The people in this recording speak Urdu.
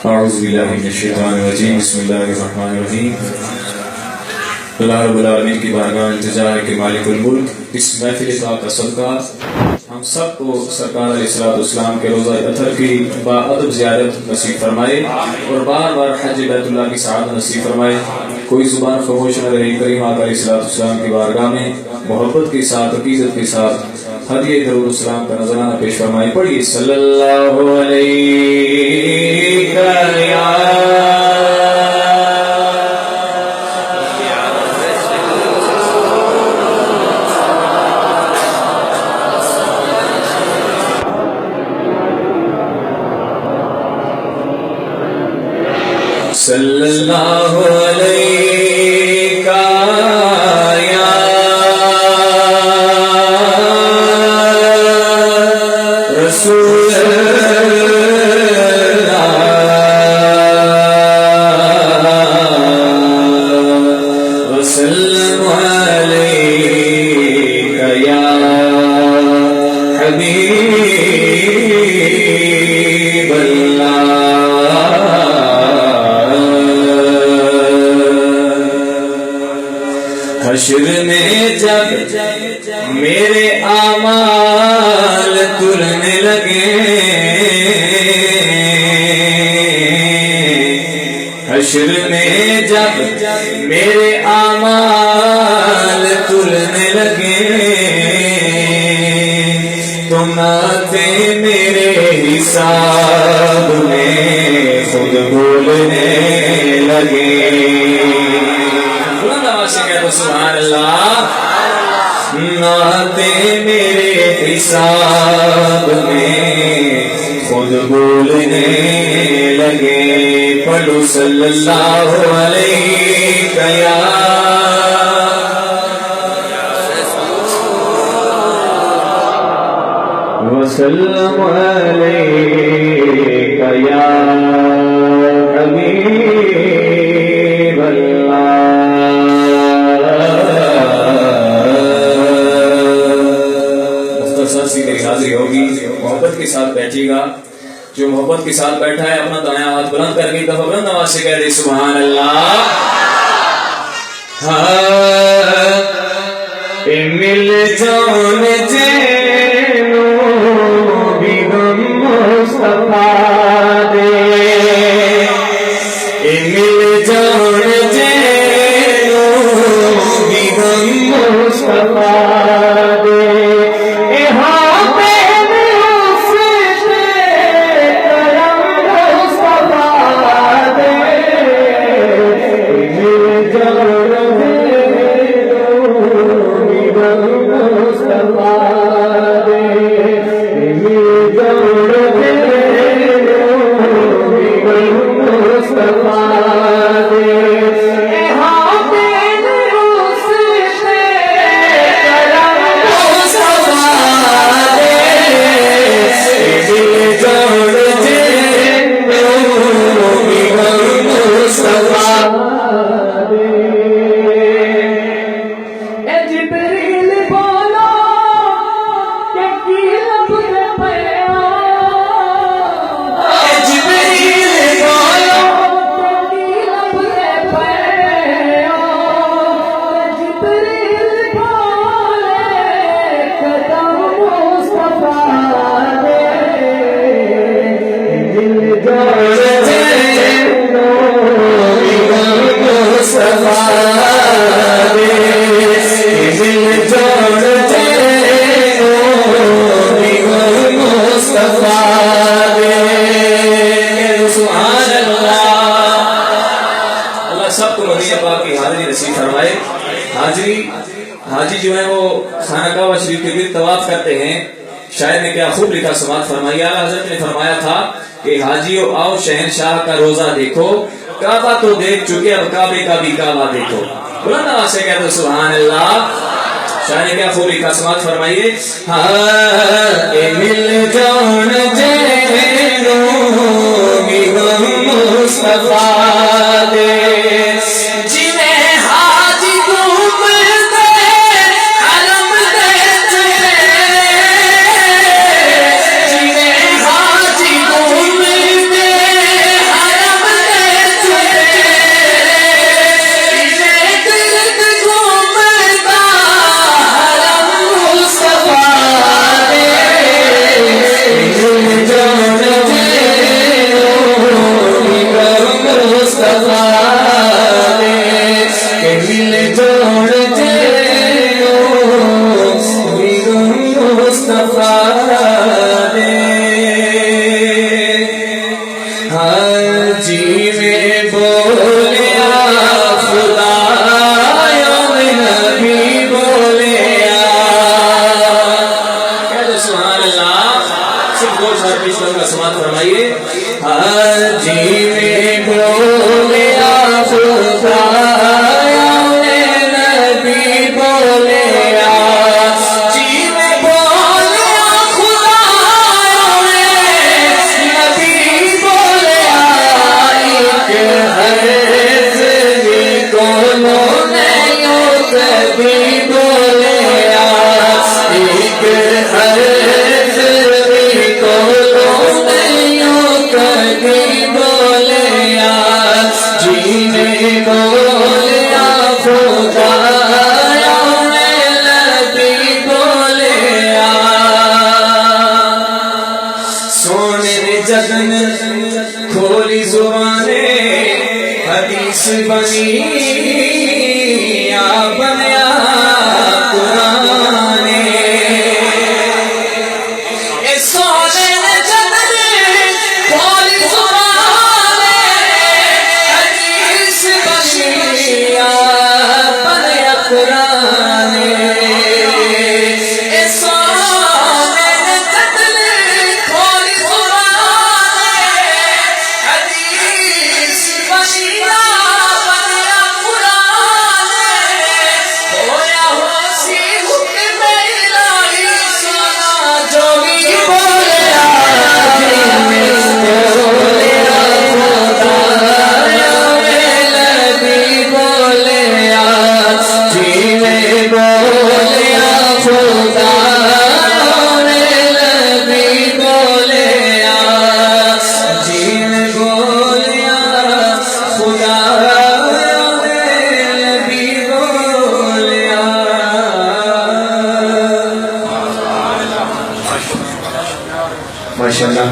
اعوذ باللہ من الشیطان الرجیم بسم اللہ الرحمن الرحیم اللہ رب العالمین کی بارگاہ التجا ہے کہ مالک الملک اس محفل پاک کا صدقہ ہم سب کو سرکار علیہ السلام کے روزہ اطہر کی باادب زیارت نصیب فرمائے اور بار بار حج بیت اللہ کی سعادت نصیب فرمائے. کوئی زبان خاموش نہ رہے. کریم آقا علیہ السلام کی بارگاہ میں محبت کے ساتھ عقیدت کے ساتھ ہدیہ درود السلام کا نذرانہ پیش فرمائے. پڑھیے صلی اللہ علیہ صلی اللہ علیہ یا رسول اللہ وسلم علیہ یا حبیب اللہ. حشر میں جب میرے اعمال تلنے لگے حشر میں جب میرے اعمال تلنے لگے تو ناطے میرے حساب میں خود بولنے لگے. سبحان اللہ. ناطے میرے حساب میں خود بولنے لگے. پڑھو صلی اللہ علیہ یا وسلم علیہ یا حبیب اللہ. میری حاضری ہوگی. محبت کے ساتھ بیٹھیے گا. جو محبت کے ساتھ بیٹھا ہے اپنا دایاں ہاتھ بلند کر کے دفعہ بلند آواز سے کہہ دے سبحان اللہ. مل جان جینو بیگم مصطفیٰ دے مل جان جینو بیگم مصطفیٰ دے حاجی جو ہے وہ خانہ کعبہ شریف کے گرد طواف کرتے ہیں. شاعر نے کیا خوب لکھا سماعت فرمائی. اعلیٰ حضرت نے فرمایا تھا کہ حاجیو آؤ شہنشاہ کا روزہ دیکھو. کعبہ تو دیکھ چکے اب کعبے کا بھی کعبہ دیکھو. بلند آواز سے کہہ دو سبحان اللہ. شاعر نے کیا خوب لکھا سماعت فرمائیے. مل جان جینو بیگم مصطفیٰ دے ہر جی میں بولیا خدا نبی بولیا. سبحان اللہ. صرف دو چار پیشوں کا سماعت فرمائیے. ہر جی میں بولیا خدا نبی بولیا. جی میں بولیا خدا نبی بولیا. ایک حرف بھی کونوں نے یوں کبھی بولیا. ایک حرف بھی کونوں نے یوں کبھی بولیا. جی میں بولیا خدا نبی بولیا. سونے نے جگن کھولی زبانیں حدیث بنی